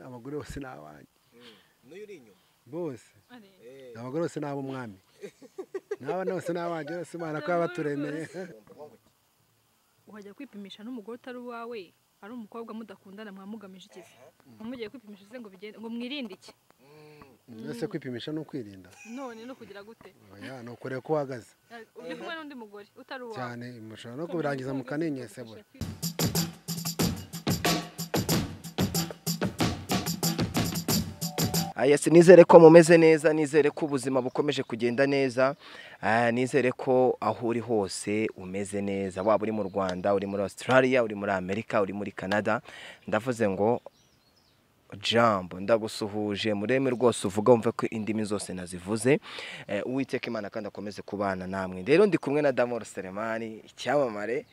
abagore bose nabanjye n'uyu uri inyuma bose abagore bose nabo umwami n'abana bose nabanjye bose Imana ko yabaturemeye. Uhajya kwipimisha n'umugore utari uwawe ari umukobwa mudakundana mwamugamije iki se? Mugiye kwipimisha se ngo bigende ngo mwirinde iki? Ese kwipimisha no kwirinda None no kugira gute? oya no kureba ko uhagaze Uri kumwe n'undi mugore utari uwawe cyane mushobora no kubirangiza mu kaninyesebura. Yes, nizere ko mumeze neza, nizere ko ubuzima bukomeje kugenda neza, nizere ko aho uri hose umeze neza, waba uri mu Rwanda, uri muri Australia, uri muri Amerika, uri muri Canada. Ndavuze ngo jambo ndagusuhuje mureme rwose uvuga umve ko indimi zose nazivuze. Uwiteka Imana kandi akomeze kubana namwe. Rero ndi kumwe na DAMOUR Aje icyamamare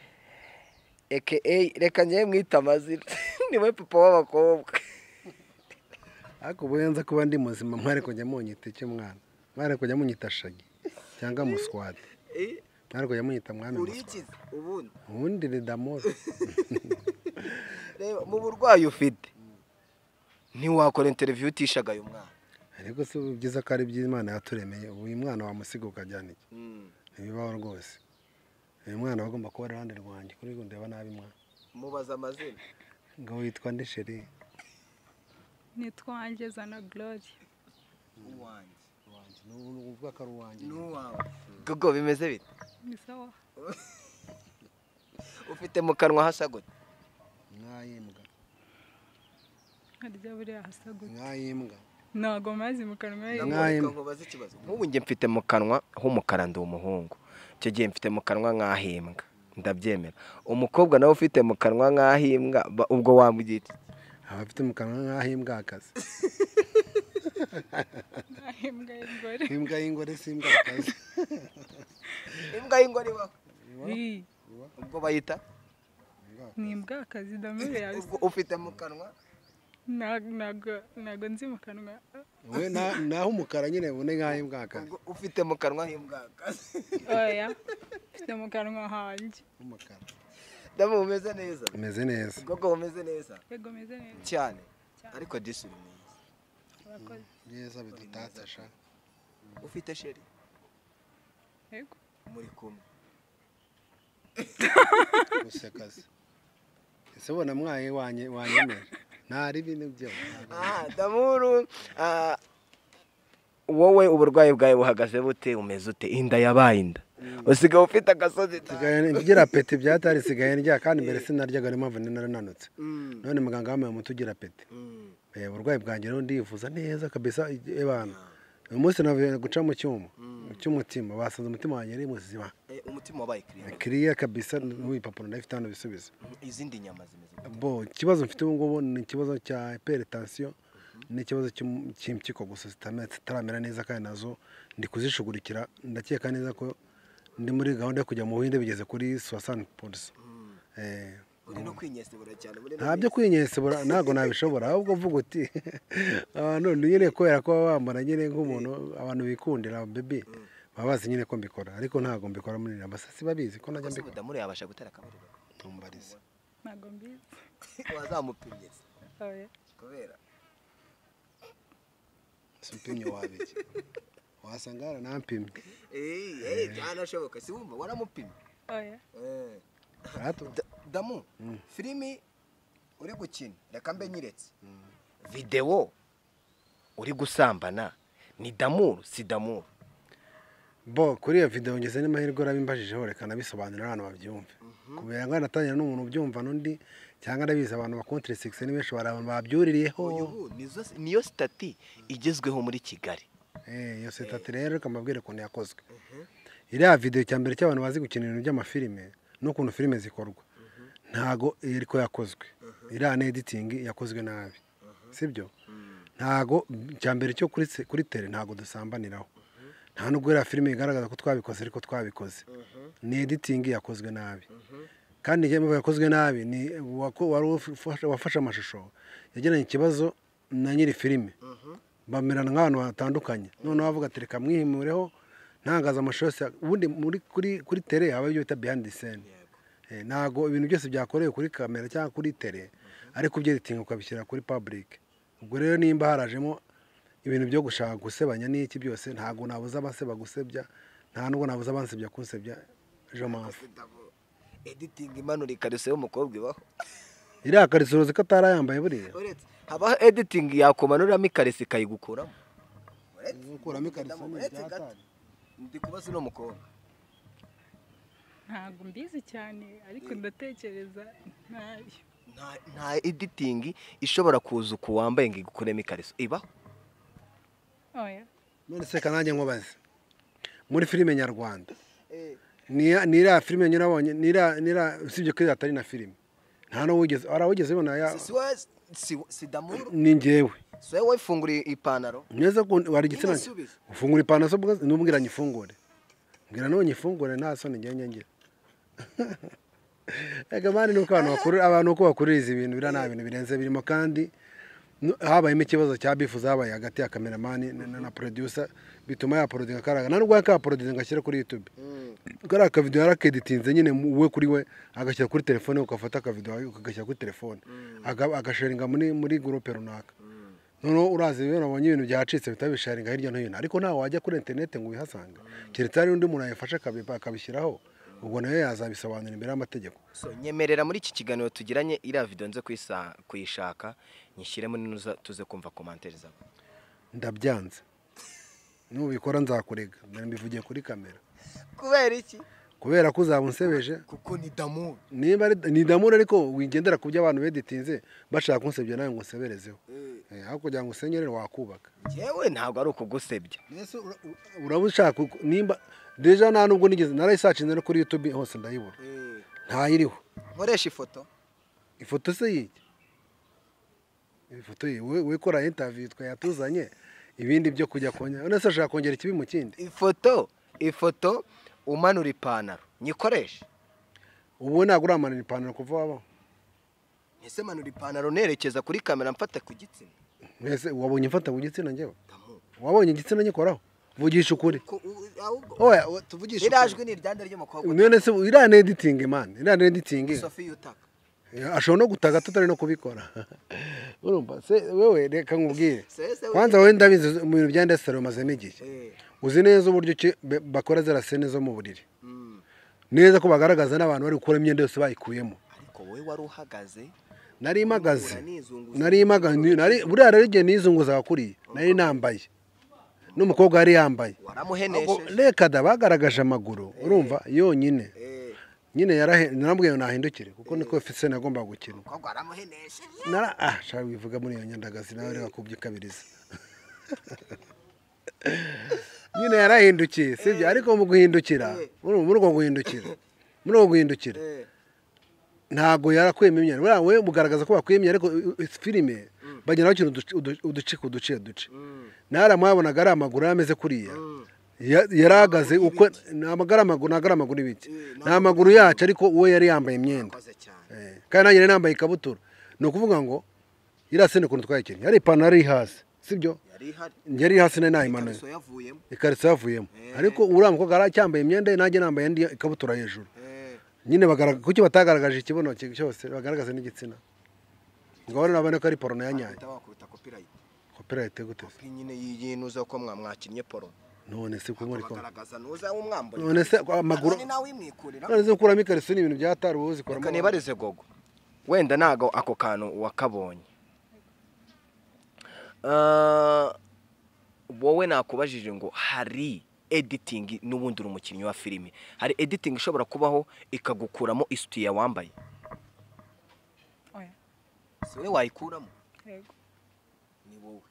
aka reka njye mwita amazina niwe papa w'abakobwa. Ako buyenza kuba ndi muzima mware kujya munyita iki mwana mware kujya munyita shagi cyangwa muswade mware kujya munyita mwami Urikize ubundi ni DAMOUR. Reba mu burwayi ufite ntiwakora interview utishagaye umwana, ariko se byiza ko ari by'Imana yaturemeye. Uyu mwana wamusiga ukajyana iki ntibibaho rwose. Uyu mwana bagomba kuba iruhande rwanjye kuri ndeba nabi mwana. mubaza amazina ngo witwa nde sheri? Nitwanjye zana Glory. uwanjye Nuvuga ko ari uwanjye n'uwawe. Gogo bimeze bite? Ni sawa. Ufite mu kanwa hasa gute? mwayimbwa Harya buriya hasa gute? mwayimbwa Ntago mazi mu kanwa ye. Nkubaza ikibazo. Nk'ubu njye mfite mu kanwa h'umukara ndi umuhungu, icyo gihe mfite mu kanwa nk'ahimbwa, ndabyemera. Umukobwa nawe ufite mu kanwa nk'ahimbwa ubwo wamugita abafite mu kanwa nk'ahimbwa akazi. Imbwa y'ingore. Imbwa y'ingore si imbwa akazi. imbwa y'ingore ibaho ubwo bayita Ni imbwa akazi DAMOUR yawe. ubwo ufite mu kanwa Nago nzi mu kanwa. We naho umukara nyine bune nk'ahimbwa akazi. ubwo ufite mu kanwa h'imbwa akazi. Oya. Mfite mu kanwa hanjye. Umukara DAMOUR umeze neza? umeze neza. Gogo umeze neza Yego meze neza. cyane, ariko disi uri mwiza. Urakoze. Neza bidutatse sha. Ufite sheri? Yego. Muri kumwe Gusekaza. Ese bona mwaye wanyemera ntari ibintu byo. DAMOUR, wowe uburwayi bwawe buhagaze bute? Umeze ute? Inda yabaye inda usigaye ufite agasozi Ngira peti byatari sigaye ndya kandi mbere sinaryaga ari mpamvu narananutse. None muganga wamaye umuti ugira peti. Uburwayi bwanjye rero ndifuza neza kabisa ebana. Uyu munsi navuye guca mu cy'umutima basanze umutima wanjye ari muzima. umutima wabaye Clear kabisa n'ibipapuro ndafite hano bisubiza. izindi nyama zimeze Bo ikibazo mfite ubu ngubu ni ikibazo cya hypertension n'ikibazo cy'impyiko gusa zitaramera neza kandi nazo ndi kuzishugurikira. Ndakeka neza ko ndi muri gahunda yo kujya mu Buhinde bigeze kuri 60%. uri no kwinyesebura cyane muri Ntabyo kwinyesebura ntago nabishobora ahubwo mvuga uti abantu nyine kubera ko bambara nyine nk'umuntu abantu bikundira baby babazi nyine ko mbikora ariko ntago mbikora muri abasasi babizi ko najya mbikora. DAMOUR yabasha gutera akabariro? Tumbarize Ntago mbizi. wazamupimye Oya. kubera simpimye wabiki wasanga yaranampimye. byanashoboka si wumva waramupimye? Oya. DAMOUR, filimi uri gukina reka mbe nyiretse video uri gusambana ni DAMOUR si DAMOUR? Bo kuri iyo video ngeze n'amahirwe arabimbajijeho reka nabisobanurira abantu babyumve. Kubera ngo natangira n'umuntu ubyumva n'undi cyangwa ndabizi abantu ba contre sexe ni benshi abantu babyuririyeho. Niyo stati igezweho muri Kigali. Iyo stati rero kamabwire ko yakozwe. Iriya video cyambere cy'abantu bazi gukina ibintu by'amafilime no kuntu filime zikorwa. Ntago iriko yakozwe. Iriya editing yakozwe nabi. Sibyo? Ntago cyambere cyo kuri tele ntago dusambaniraho. Nta nubwo iriya filime igaragaza ko twabikoze ariko twabikoze. Ni editing yakozwe nabi. Kandi iyo yakozwe nabi ni wafashe amashusho yagiranye ikibazo na nyiri filime. Bamerana nk'abantu batandukanye. None wavuga ati reka mwihimureho ntangaza amashusho ubundi kuri tele aba byo bita behind the scene. Ntago ibintu byose byakorewe kuri kamera cyangwa kuri tele ariko ubyeditinga ukabishyira kuri public. Ubwo rero nimba harajemo ibintu byo gushaka gusebanya n'iki byose ntago nabuza abaseba gusebya, nta nubwo nabuza abansebya kunsebya. Je m'enfou. editing imanura ikariso y'umukobwa ibaho. Iriya kariso uzi ko atarayambaye buriya. Habaho editing yakumanuramo ikariso ikayigukuramo. Gukuramo ikariso ni ibyatari. Ndi kubaza uno mukobwa. Ntabwo mbizi cyane ariko ndatekereza ntayo. Nta editing ishobora kuza uko wambaye ngo igukuremo ikariso ibaho. Oya. None se kanange nkubaze. Muri filime nyarwanda. Nira filime nyirabonye nira usibye ko atari na filime. Nta no wigeze arawugeze bona ya si DAMOUR ni njyewe. So wowe fungura ipantaro. Neza ko wari igitsina ufungura ipantaro so n'ubwira nyifungure. Ngira no nyifungure nta soni ngenye ngira. Ega mani nuko abantu uko bakuririza ibintu bira nta bintu birenze birimo kandi habayemo ikibazo cya bifuza habaye hagati ya cameraman na producer bituma ya producer karaga nubwo ya producer ngashyira kuri YouTube. Kara ka video yarakeditize nyine we kuri we agashyira kuri telefone ukafata ka video ukagashyira kuri telefone agasharinga muri group runaka. Noneho urazi rero nabonye ibintu byacitse bitabisharinga hirya no hino ariko nta wajya kuri internet ngo ubihasanga. Keretse ari undi muntu yafasha akabishyiraho ubwo nayo yazabisobanura imbere y'amategeko. So nyemerera muri iki kiganiro tugiranye iriya video nze kuyishaka nyishyiremo ninuza tuze kumva commentaire zawe. Ndabyanze. Nubikora nzakurega mbivugiye kuri kamera. Kubera iki? Kubera ko uzabunsebeje kuko ni DAMOUR. Niba ni DAMOUR ariko wigendera ku by'abantu beditinze bashaka kunsebya nawe ngo nseberezeho. Aho kugira ngo usenyere wakubaka. Yewe ntabwo ari ukugusebya. Nese urabushaka nimba deja nta nubwo nigeze narayisacinze no kuri YouTube hose ndayibura. Ntayiriho. Nkoresha ifoto. Ifoto se yiki? Ifoto we kora interview twayatuzanye ibindi byo kujya konya. Nese ashaka kongera ikibi mu kindi. Ifoto umanura ipantaro nyikoresha. Ubu ntabwo uramanura ipantaro kuva wabaho. Ese manura ipantaro nerekeza kuri kamera mfata ku gitsina. Ese wabonye mfata ku gitsina njyewe? Wabonye igitsina nyikoraho? Vugisha ukuri. Oya tuvugisha. Irajwe ni iryanda ry'umukobwa. None se irane editing man, irane editing. Sophie utaka. Ashobora no gutaga tutari no kubikora. Urumva se wewe reka nkubwire. Kwanza wowe ndabizi mu bintu bya industry mazemo igihe. Uzi neza uburyo bakora zera sene zo mu buriri. Neza ko bagaragaza n'abantu bari gukora imyenda yose bayikuyemo. Ariko wowe wari uhagaze. Nari buriya rero igihe nizunguza akuriye nari nambaye n'umukobwa yari yambaye waramuheneshe reka da bagaragaje amaguru urumva yonyine nyine narambwiye nahindukire kuko niko fise nagomba gukina umukobwa waramuheneshe shaka bivuga muri iyo nyandagazi nawe reka kubyikabiriza nyine yarahindukiye sibyo ariko mu guhindukira muri uko guhindukira ntago yarakwema imyanya we mugaragaza ko bakwemye ariko filime bagenda bakina uduce naramuhabonaga ari amaguru ameze kuriya yaragaze uko namagara amaguru ibiki namaguru yacu ariko we yari yambaye imyenda kandi nanjye nambaye ikabutura no kuvuga ngo irasene kuntu twayikiri yari ipantaro ari hasi sibyo yari hasi nayimanuye ikariso yavuyemo ariko uramuko aracyambaye imyenda nanjye nambaye indi ikabutura hejuru nyine kuki batagaragaje ikibono cyose bagaragaza n'igitsina ngo nabone ko ari porno yanyaye copyright gute nyine yinuza ko mwakinnye porno none se ko muri ko bagaragaza nuza umwambaro none se amaguru none se kuramo ikariso ni ibintu byatari ubuzi koramo kandi barize gogo wenda nago ako kantu wakabonye wowe nakubajije ngo hari editing n'ubundi umukinnyi wa filime hari editing ishobora kubaho ikagukuramo isutiya wambaye oya sore wayikuramo yego ni wowe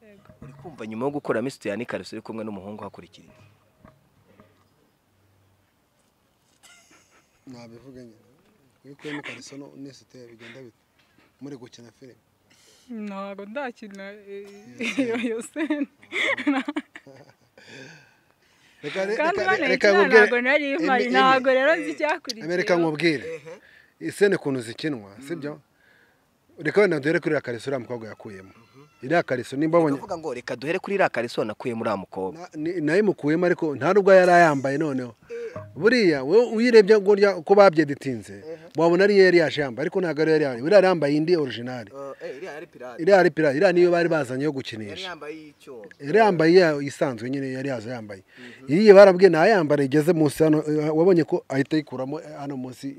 yego uri kumva nyuma yo gukuramo isutiya n'ikariso uri kumwe n'umuhungu hakurikira nabivuga nyine wikuramo ikariso n'isutiya bigenda bite muri gukina filime ntabwo ndakina iyo sene ntabwo rero nzi icyakurikiye reka nkubwire isene kuntu zikinwa sibyo reka wenda duhere kuri iriya kariso uriya mukobwa yakuyemo iriya kariso nimba abonye uvuga ngo reka duhere kuri iriya kariso nakuye muri uriya mukobwa nayimukuyemo ariko nta nubwo yari ayambaye noneho buriya wowe uyirebye ko babyeditinze wabona ari yari yaje yambaye ariko ntabwo ari yari yambaye buriya yambaye indi original iriya ari pirate iriya niyo bari bazanye yo gukinisha yari yambaye isanzwe nyine yari yaje yambaye iyi barabwiye ntayambare igeze munsi hano wabonye ko ahita yikuramo hano munsi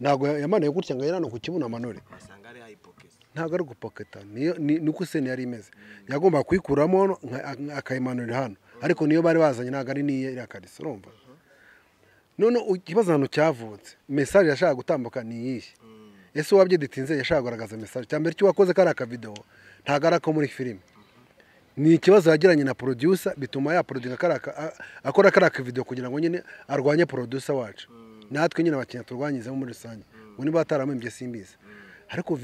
ntabwo yamanuye gutya ngo yarano ku kibuno amanure ntabwo ari gupoketa niko se yari imeze yagomba kuyikuramo akayimanurira hano ariko niyo bari bazanye ntabwo ari niyo iriya karisa urumva none ikibazo hano cyavutse message yashaka gutambuka ni iyihe ese wabyiditinze yashaka kugaragaza message cyambere cyo wakoze kari aka video ntago ari ko muri filime ni ikibazo yagiranye na producer bituma ya producer akora kari aka video kugira ngo nyine arwanye producer wacu natwe nyine abakinya turwanyize muri rusange ngo niba ataramwembye simbiza ariko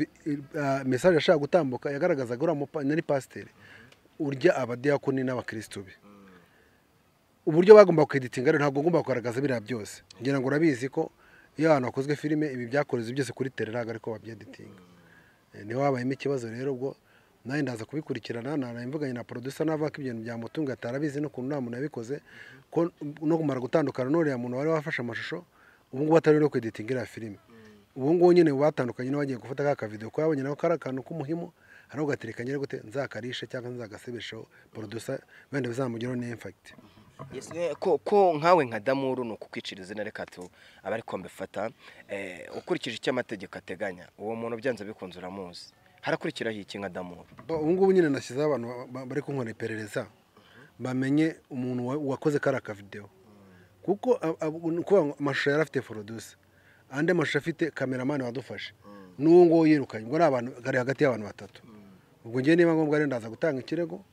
message yashaka gutambuka yagaragazaga uri nari pasteur urya abadiyakoni n'abakristo be uburyo bagomba kweditinga rero ntabwo ngomba kugaragaza biriya byose ngira ngo urabizi ko iyo abantu bakozwe filime ibi byakoreze byose kuri tele ntabwo ariko babyeditinga niho habayemo ikibazo rero ubwo nawe ndaza kubikurikirana naramvuganye na producer navuga ko ibintu byamutunga atarabizi no kuntu nta muntu yabikoze ko no kumara gutandukana n'uriya muntu wari wafashe amashusho ubu ngubu atari no kweditinga iriya filime ubu ngubu nyine batandukanye n'abagiye gufata ka video ko yabonye nako kari akantu k'umuhimo hari ugaterekanye rero gute nzakarishe cyangwa nzagasebeshaho producer wenda bizamugeraho ni impact ko nkawe nka Damour no kukwicira izina reka tu abari ko mbefata ukurikije icyo amategeko ateganya uwo muntu byanze bikunze uramuzi harakurikiraho iki nka Damour ubu ngubu nyine nashyize abantu bari kunkora iperereza bamenye umuntu wakoze kari aka video kuko amashusho yari afite producer ande amashusho afite cameraman wadufashe n'uwo ngo yirukanye ngo abantu gari hagati y'abantu batatu ubwo ngiye niba ngombwa rero ndaza gutanga ikirego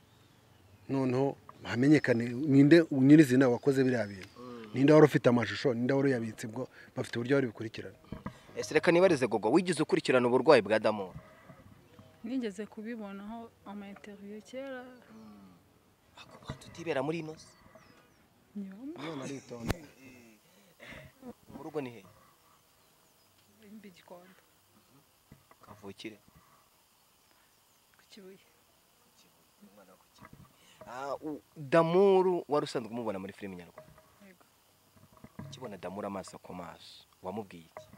noneho hamenyekane ninde nyirizina wakoze biriya bintu ninde wari ufite amashusho ninde wari yabitse bwo bafite uburyo bari bikurikirana ese reka nibarize gogo wigize ukurikirana uburwayi bwa Damour nigeze kubibonaho ama interview kera tutibera muri ino none aritonda mu rugo ni he Mbigikondo kavukire kukibuye Damour wari usanzwe umubona muri filime nyarwanda yego ukibona Damour amaso ku maso wamubwiye iki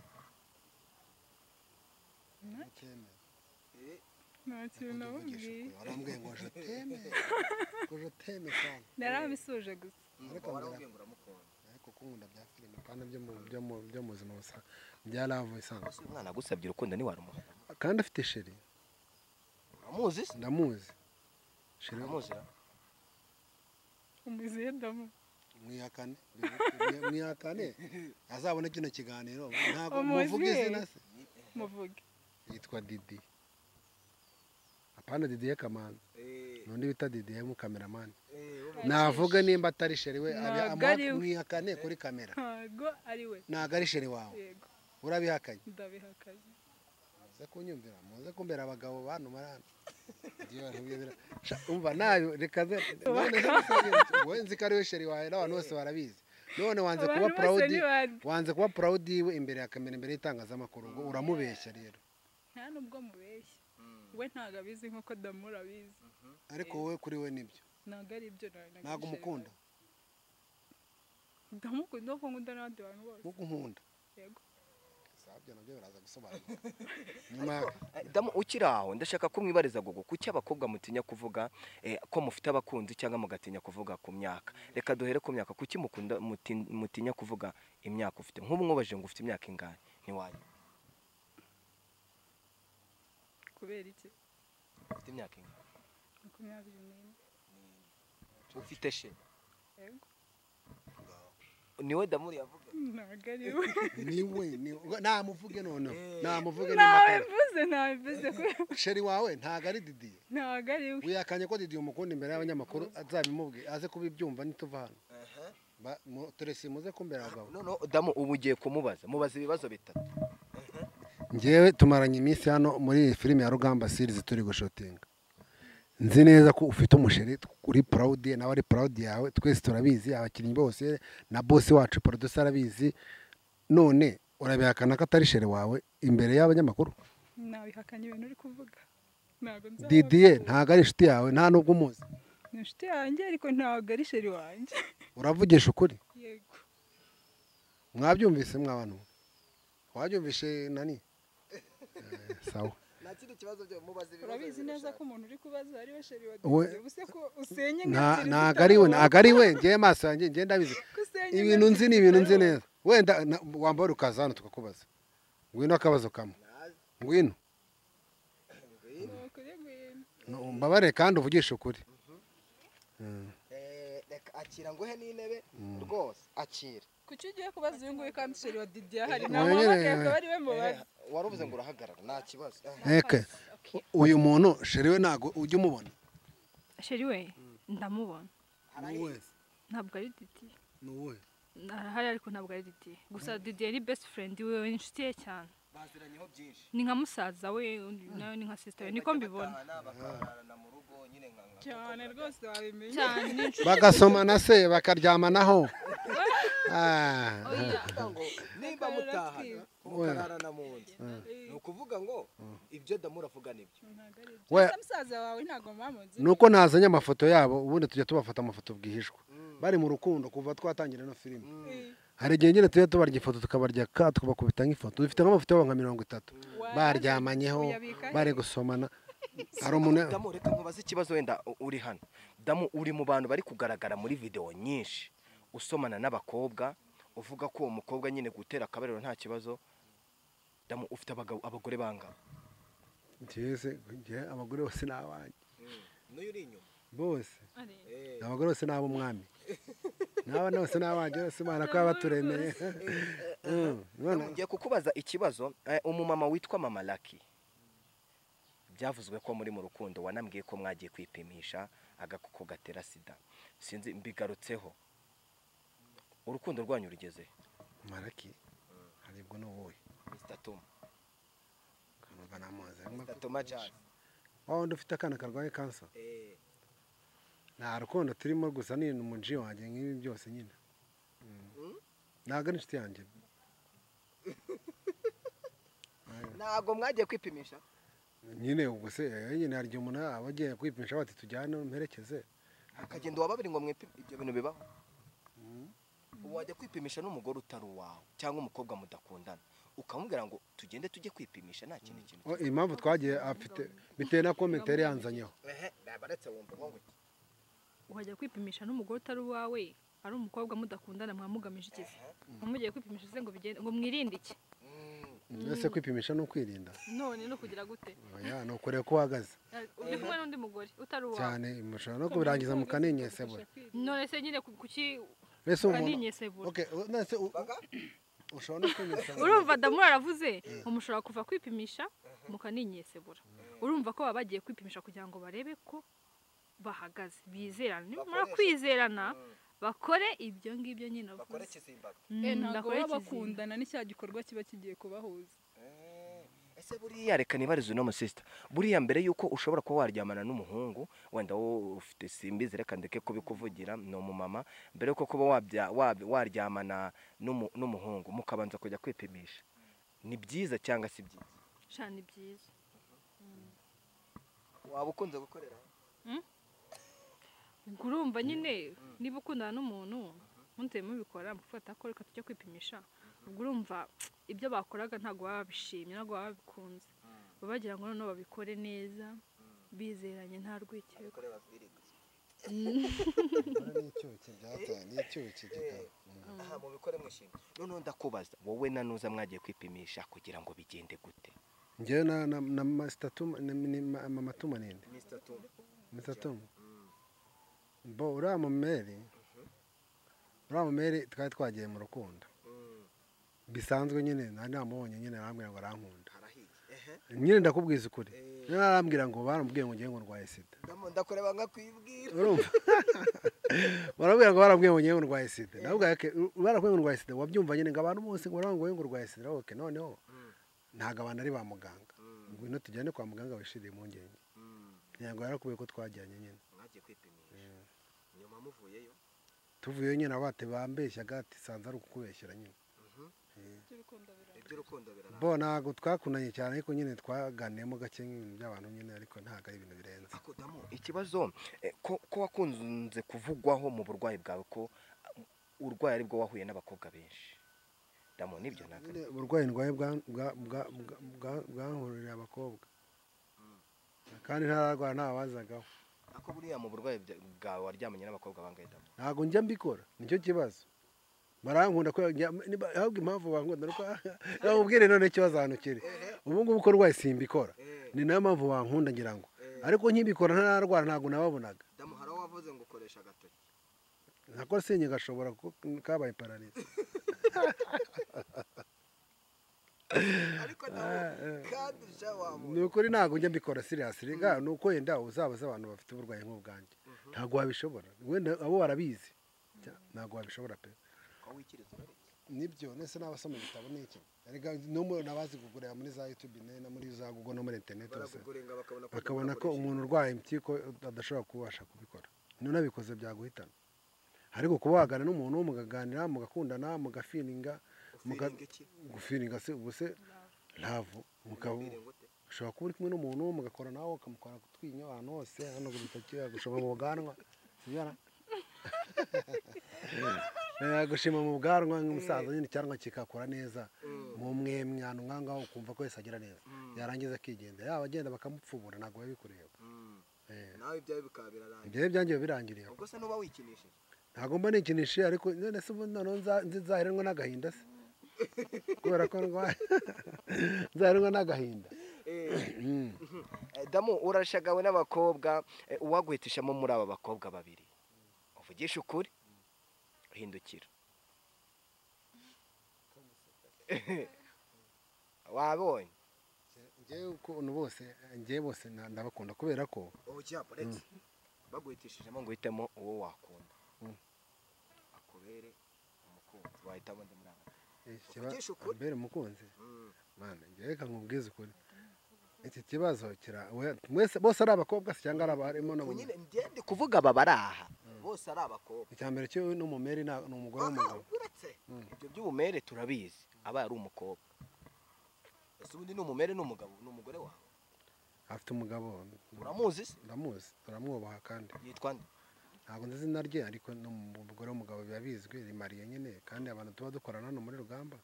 nta kintu namubwiye warambwiye ngo je teme cyane narabisuje gusa ariko warambwiye ngo uramukunda ariko kunkunda bya filime kandi byo mu buzima busa bya love isanzwe umwana gusabye urukundo ni warumuha kandi afite sheri uramuzi ndamuzi sheri uramuzi umuziye Damour mwihakane azabona kino kiganiro ntabwo muvuge izina se muvuge yitwa Didi apana Didi Kamanzi nundi bita Didi mu cameraman navuga nimba atari sheri we mwihakane kuri kamera ntago ari we ntago ari sheri wawe yego urabihakanye ndabihakanye muze kunyumvira muze kumbera abagabo bantu marana umva nayo reka wowe nzi ko ari we sheri wawe n'abantu bose barabizi none wanze kuba proud yiwe imbere ya kamera imbere y'itangazamakuru ngo uramubeshya rero nta nubwo mubeshya we ntago abizi nk'uko Damour abizi ariko wowe kuri we nibyo ntago ari ibyo ntago umukunda ndamukunda kuko nkunda n'abandi bantu bose nkuko nkunda yego sabyo nabyo biraza gusobanura Damour ukiri aho ndashaka ko mwibariza gogo kuki abakobwa mutinya kuvuga ko mufite abakunzi cyangwa mugatinya kuvuga ku myaka reka duhere ku myaka kuki mutinya kuvuga imyaka ufite nk'ubu mwabaje ngo ufite imyaka ingahe ntiwaye kubera iki ufite imyaka ingahe 24 ufite she yego niwe Damour yavuga ntago ari we niwe namuvuge noneho namuvuge nabivuze sheri wawe ntago ari Didi ntago ari we wiyakanye ko Didi umukunda imbere y'abanyamakuru azabimubwe aze kubibyumva nituva hano turesi muze kumbera abagabo none Damour ubu ugiye kumubaza mubaza ibibazo bitatu ngewe tumaranye iminsi hano muri iyi filime ya Rugamba series turi gushotinga nzi neza ko ufite umusheri uri proud nawe ari proud yawe twese turabizi abakinnyi bose na bose wacu producer arabizi none urabihakana ko atari sheri wawe imbere y'abanyamakuru nabihakanye ibintu uri kuvuga ntago nza Didier ntago ari inshuti yawe nta nubwo umuzi ni inshuti yanjye ariko ntago ari sheri wanjye uravugisha ukuri yego mwabyumvise mwabantu wabyumvishe nani sawa nta kindi kibazo byo mubaze ibibazo urabizi neza ko umuntu uri kubaza ari we sheri wa We- DJ ubuse ko usenye ntago ari we ngiye maso yanjye ngiye ndabizi ibintu nzi ni ibintu nzi neza wenda wambara ukaza hano tukakubaza ngwino akabazo kamwe ngwino mbabare kandi uvugishe ukuri reka akira nguhe n'intebe rwose akira kuki ugiye kubaza uyu nguyu kandi sheri wa DJ ahari Oya, namuhamagaye akaba ari we mubaza waruvuze ngo urahagarara nta kibazo eke uyu muntu sheri we ntago ujya umubona sheri we ndamubona ntabwo ari didi ni uwe arahari ariko ntabwo ari didi gusa didi ni best friend we inshuti ye cyane baziranyeho byinshi ni nka musaza we nawe ni nka sister we niko mbibona bakararana mu rugo nyine nka cyane rwose wabimenye cyane ni inshuti bagasomana se bakaryamanaho nimba mutahana mukararana mu nzu ni ukuvuga ngo ibyo Damour avuga nibyo we musaza wawe ntago mamuzi nuko nazanye amafoto yabo ubundi tujya tubafata amafoto bwihishwa bari mu rukundo kuva twatangira no filime hari igihe nyine tujya tubarya ifoto tukabarya ka tukabakubita nk'ifoto dufite nk'amafoto yabo nka 30 baryamanyeho bari gusomana hari umuntu Damour reka nkubaze ikibazo wenda uri hano Damour uri mu bantu bari kugaragara muri video nyinshi usomana n'abakobwa uvuga ko uwo mukobwa nyine gutera akabariro nta kibazo Damour ufite abagore banga njyese abagore bose n'abanjye n'uyu uri inyuma bose abagore bose n'abo mwami n'abana bose n'abanjye bose Imana ko baturemeye ngiye kukubaza ikibazo umumama witwa Mama Lucky byavuzwe ko muri mu rukundo wanambwiye ko mwagiye kwipimisha agakoko gatera sida sinzi mbigarutseho urukundo rwanyu rugeze maraki haribwo n'ubuye Mr. Tom banamuze Mr. Tom Jazz wawe ndufite akana karwaye kansa nta rukundo turimo gusa ni umuji wanjye nk'ibi byose nyine ntabwo ari inshuti yanjye ntabwo mwagiye kwipimisha nyine ubwo se nyine hari igihe umuntu aba agiye kwipimisha bati tujyane mperekeze akagenda uwa babiri ngo mwipime ibyo bintu bibaho ubu wajya kwipimisha n'umugore utari uwawe cyangwa umukobwa mudakundana ukamubwira ngo tugende tujye kwipimisha nta kintu kintu impamvu twagiye afite bitewe na komenti yari yanzanyeho baretse wumva ngo wajya kwipimisha n'umugore utari uwawe ari umukobwa mudakundana mwamugamije iki mugiye kwipimisha se ngo bigende ngo mwirinde iki ese kwipimisha no kwirinda none no kugira gute oya no kureba ko uhagaze uri kumwe n'undi mugore utari uwawe cyane mushobora no kubirangiza mukaninyesebura none se nyine kuki ese ukaninyesebura okay nese ushobora no kwinyesebura urumva Damour aravuze umushobora kuva kwipimisha mukaninyesebura urumva ko baba bagiye kwipimisha kugira ngo barebe ko bahagaze bizerana nimara kwizerana bakore ibyo ngibyo nyine bakore kisimbaga ntabwo baba bakundana n'icya gikorwa kiba kigiye kubahuza ese buriya reka nibarize no musista buriya mbere yuko ushobora kuba waryamana n'umuhungu wenda wowe ufite simbizi reka ndeke kubikuvugira no mu mama mbere yuko kuba waryamana n'umuhungu mukabanza kujya kwipimisha ni byiza cyangwa si byiza cyane byiza waba ukunze gukorera urumva nyine niba ukundana n'umuntu munteye mubikora mufata ko reka tujya kwipimisha ubwo urumva ibyo bakoraga ntabwo baba babishimye ntabwo baba babikunze baba bagira ngo noneho babikore neza bizeranye nta rwikekwe mu bikore mwishimye noneho ndakubaza wowe na nuza mwagiye kwipimisha kugira ngo bigende gute njyewe na mama tuma ninde Mr. Tom bo uriya mumeri twari twagiye mu rukundo bisanzwe nyine nari namubonye nyine arambwira ngo arankunda nyine ndakubwiza ukuri nyine arambwira ngo baramubwiye ngo ngiye ngo ndwaye sida ndakureba nkakwibwira urumva barambwira ngo barambwiye ngo ngiye ngo ndwaye sida ndavuga yake barakwiye ngo ndwaye sida wabyumva nyine ngo abantu bose ngo barambwiye ngo ndwaye sida oke noneho ntago abantu ari ba muganga ngwino tujyane kwa muganga wishiriye impungenge ntabwo yarakubwiye ko twajyanye nyine mwagiye kwipimisha nyuma muvuyeyo tuvuyeyo nyine abate bambeshyaga ati sanze ari ukukubeshyira nyine iby'urukundo biraramba bo ntabwo twakunanye cyane ariko nyine twaganiyemo gake nk'ibintu by'abantu nyine ariko ntabwo ari ibintu birenze ikibazo ko wakunze kuvugwaho mu burwayi bwawe ko urwaye aribwo wahuye n'abakobwa benshi Damu nibyo naka uburwayi ndwaye bwankururiye abakobwa kandi ntararwara ntawazagaho. ako buriya mu burwayi bwawe waryamanye n'abakobwa bangahe Damu? Ntabwo njya mbikora nicyo kibazo, barankunda ko ahubwo impamvu bankunda nuko ubwire none ikibazo ahantu kiri ubu ngubu ko rwaye simbikora, ni nayo mpamvu bankunda ngira ngo, ariko nkibikora ntararwara ntabwo nababonaga. Damu hari aho wavuze ngo ukoresha agatoki? nako sinye gashobora kabaye pararize. Ariko Damu kandi jawamu Ni ukuri ntabwo njya mbikora serious rega, ni uko yenda uzabaza abantu bafite uburwayi nk'ubwanjye ntabwo wabishobora, wenda abo barabizi ntabwo wabishobora pe. Nibyo nese n'abasoma ibitabo n'iki erega no nabazi kugurira muri za YouTube na muri za Google no muri internet hose bakabona ko umuntu urwaye impyiko adashobora kubasha kubikora, nunabikoze byaguhitana. Ariko kubagana n'umuntu mugaganira mugakundana mugafininga gufininga se ubuse love ushobora kuba uri kumwe n'umuntu mugakora nawe ukamukora kutwinyo ahantu hose hano gubitaki gushoma mu bwanwa sibara gushima mu bwanwa nk'umusaza nyine cyangwa kikakora neza mu mwemwana nkangaho ukumva ko wese agira neza yarangiza akigenda yaba agenda bakamupfubura ntabwo babikureba. nawe ibyawe bikaba birarangiye? Ibyo byangiye birangiriye ubwo se nuba wikinishije? ntabwo mba nikinishije, ariko none se noneho nzaheranwa n'agahinda se kubera ko nzaheranwa n'agahinda. Damu urashagawe n'abakobwa, uwaguhitishamo muri aba bakobwa babiri uvugisha ukuri uhindukira wabonye? Njyewe bose ndabakunda kubera ko baguhitishijemo ngo uhitemo uwo wakunda akubere umukunzi, wahitamo ndi muri aba uvugisha ukuri mbere umukunzi mana njyewe reka nkubwize ukuri iki kibazo mwese bose ari abakobwa se cyangwa ari abarimo no nyine ndende kuvuga aba baraha bose ari abakobwa? Icyambere cyo n'umumeri ni umugore w'umugabo. Uretse ibyo by'ubumere turabizi aba ari umukobwa, ese ubundi ni umumere n'umugabo ni umugore wawe? Afite umugabo. Uramuzi se? Ndamuzi, turamwubaha kandi. Yitwa nde? Ntabwo nzi izina rye ariko n'umugore w'umugabo biba bizwi, rimariye nyine kandi abantu tuba dukorana hano muri Rugamba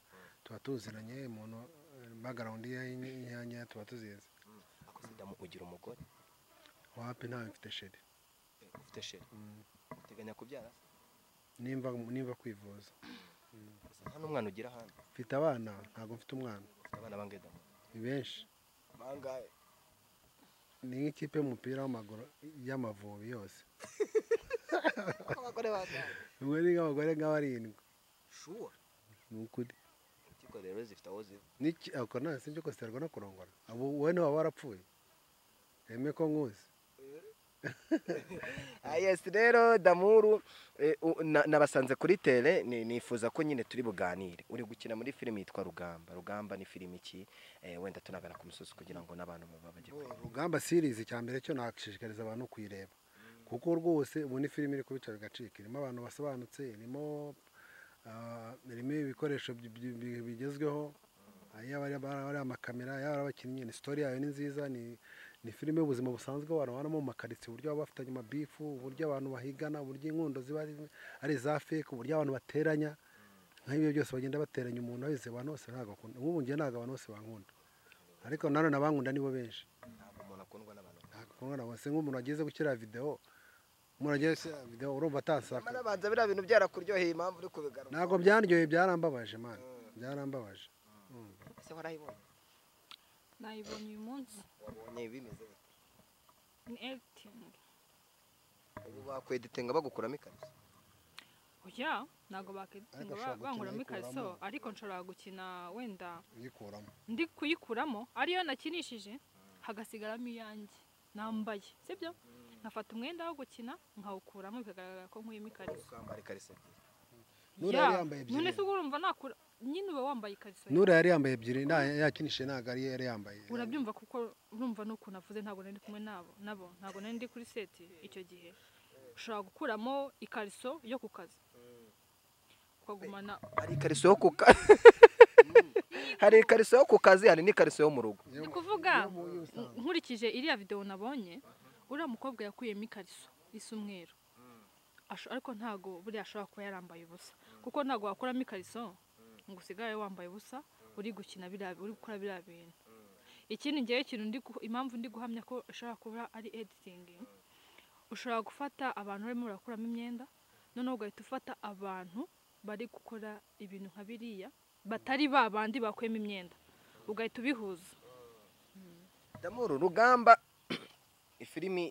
tuba tuziranye, umuntu background y'inyanya tuba tuzizi. Akoze Damu ugira umugore? Wapi ntawe mfite sheri. Ufite sheri? Uteganya kubyara? Nimba kwivuza. Hano umwana ugira hano? Mfite abana, ntabwo mfite umwana. Abana bangahe Damu? Ni benshi. Bangahe? Ni nk'ikipe y'umupira w'amaguru y'Amavubi yose. Abagore bangahe? Umwe ni nk'abagore nk'abarindwi. Sure. Ni ukuri. Ikiko rero zifite aho ziva. Niki ako nta sinjye ko serwa no kurongora. Abo wowe niwe warapfuye. Eme ko nkuzi. Yes rero Damour nabasanze kuri tele nifuza ko nyine turi buganire. Uri gukina muri filime yitwa Rugamba. Rugamba ni filime iki wenda tunagana ku musozi kugira ngo n'abantu babaje kwiga. Rugamba series cyambere cyo nakishishikariza abantu kuyireba. Kuko rwose ubu ni filime iri kubica bigacika. Irimo abantu basobanutse, irimo ibikoresho bigezweho, yaba ari amakamera, yaba ari abakinnyi, ni story yayo ni nziza, ni filime y'ubuzima busanzwe abantu baramo mu makaritsiye, uburyo baba bafitanye amabifu, uburyo abantu bahigana, uburyo inkundo ziba ari za fake, uburyo abantu bateranya, nk'ibyo byose bagenda bateranya umuntu wese, abantu bose ntabwo akunda. Nk'ubu ngiye ntabwo abantu bose bankunda, ariko nanone abankunda nibo benshi. Ntabwo umuntu akundwa n'abantu. Ntabwo akundwa na bose. Nk'umuntu wagize gukira video, umuntu wagize video urumva atansaka. Marabanza bira bintu byarakuryoheye impamvu uri kubigaruka. Ntabwo byandyoheye, byarambabaje man, byarambabaje. Ese warayibonye? Nayibonye uyu munsi. Wabonye bimeze bite? Ni editing. Ubu bakweditinga bagukuramo ikariso? Oya, ntabwo bakeditinga banguramo ikariso, ariko nshobora gukina wenda Uyikuramo. ndi kuyikuramo ariyo nakinishije hagasigaramo iyanjye nambaye, sibyo? Nkafata umwenda wo gukina nkawukuramo bikagaragara ko nkuyemo ikariso. Ukambara ikariso ebyiri. Nura yari yambaye ebyiri. None se urumva nakura nyine ube wambaye ikariso. Nura yari yambaye ebyiri, yakinishije ntabwo ari yari yambaye. Urabyumva kuko urumva nuko navuze ntabwo nari kumwe nabo ntabwo nari ndi kuri set icyo gihe. Ushobora gukuramo ikariso yo ku kazi ukagumana. Hari ikariso yo ku kazi? Hari ikariso yo ku kazi, hari n'ikariso yo mu rugo. Ni kuvuga nkurikije iriya video nabonye, uriya mukobwa yakuyemo ikariso isa umweru, ariko ntago buriya ashobora kuba yarambaye ubusa, kuko ntago wakuramo ikariso ngo usigare wambaye ubusa uri gukina uri gukora biriya bintu. Ikindi ngewe impamvu ndi guhamya ko ushobora kuba ari editing, ushobora gufata abantu barimo barakuramo imyenda noneho ugahita ufata abantu bari gukora ibintu nka biriya batari ba bandi bakuyemo imyenda ugahita ubihuza. Damour Rugamba ifilimi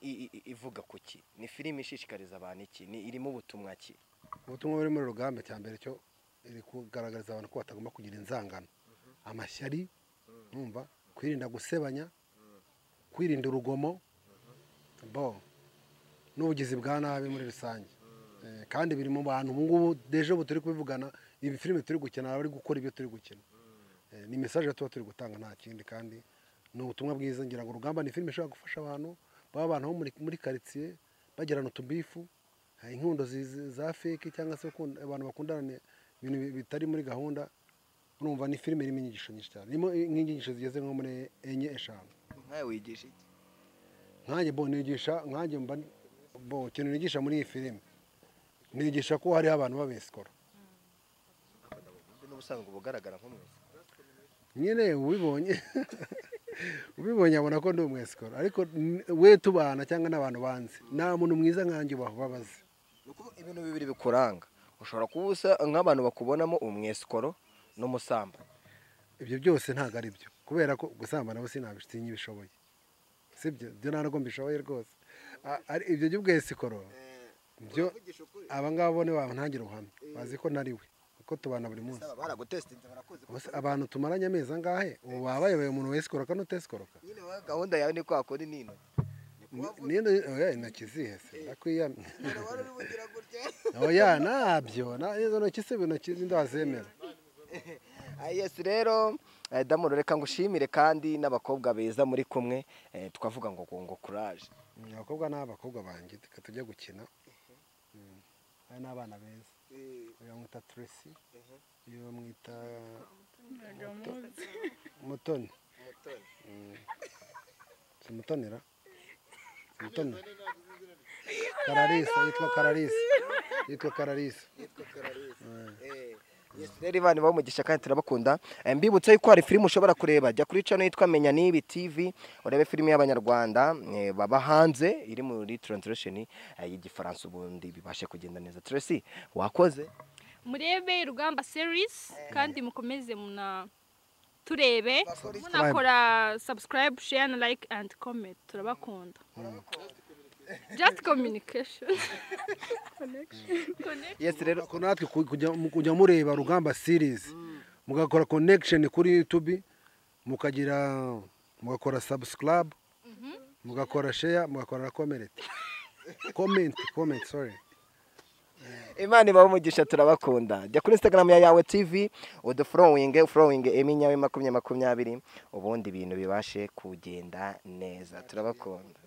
ivuga kuki? Ni filimi ishishikariza abantu iki? Ni irimo ubutumwa ki? Ubutumwa buri muri Rugamba cyambere cyo iri kugaragariza abantu ko batagomba kugira inzangano, amashyari, numva kwirinda gusebanya, kwirinda urugomo, n'ubugizi bwa nabi muri rusange. Kandi biri mu bantu ngubu deje turi kubivugana, ibi filime turi gukina bari gukora ibyo turi gukina. Ni message tuba turi gutanga nta kindi, kandi ni ubutumwa bwiza. Ngira ngo Rugamba ni filime ishobora gufasha abantu abantu ho muri quartier bagirana utubifu, inkundo za fake cyangwa se abantu bakundana ibintu bitari muri gahunda. Urumva ni filime irimo inyigisho nyinshi cyane, irimo inyigisho zigeze nko muri 4-5. Nkawe wigisha iki? Nkanjye nigisha, nkanjye ikintu nigisha muri iyi filime nigisha ko hari abantu babesikora. N'ubusanzwe bugaragara nk'umwe nyine ubibonye abona ko ndi umwesikora, ariko we tubana cyangwa n'abantu banze nta muntu mwiza nkanjye babaze. Ibintu bibiri bikuranga, ushobora kubusa nk'abantu bakubonamo umwesikoro n'umusamba. Ibyo byose ntago ari byo, kubera ko gusambana bo sinabishtinye ibishoboye, sibyo byo ntabwo mbishoboye rwose. Ibyo by'ubwesikoro byo abangabo bone bantangira ubuhamya bazi ko nariwe kuko tubana buri munsi. Abantu tumaranye amezi angahe ubu babayoboye umuntu wesikora kano tesikoroka. Nyine gahunda yawe ni kwa kuri nino niyo nakizihe se ndakwiyamye. Oya nabyo izo ntoki se bintoki ndazemera. Yes rero Damour reka ngushimire kandi n'abakobwa beza muri kumwe tukavuga ngo courage. Abakobwa n'abakobwa banjye tujye gukina. Hari n'abana beza. Uyu mwita Tracy, uyu mwita Mutoni. Mutonera. Mutoni. Yitwa Kararisa. Rero Imana bamugisha kandi turabakunda. Mbibutse yuko hari filime ushobora kureba, jya kuri channel yitwa Menya Nibi TV urebe filime y'abanyarwanda baba hanze iri muri translation y'igifaransa ubundi bibashe kugenda neza. Tracy wakoze, murebe Rugamba series kandi mukomeze turebe munakora subscribe, share and like and comment. Turabakunda. Just communication. Connection. Yes rero ko natwe kujya mureba Rugamba series mugakora connection kuri YouTube, mugakora subscribe, mugakora share, mugakora comment sorry. Imana ibamugisha turabakunda. Jya kuri Instagram ya Yawe TV following Nyawe 2020 ubundi ibintu bibashe kugenda neza. Turabakunda.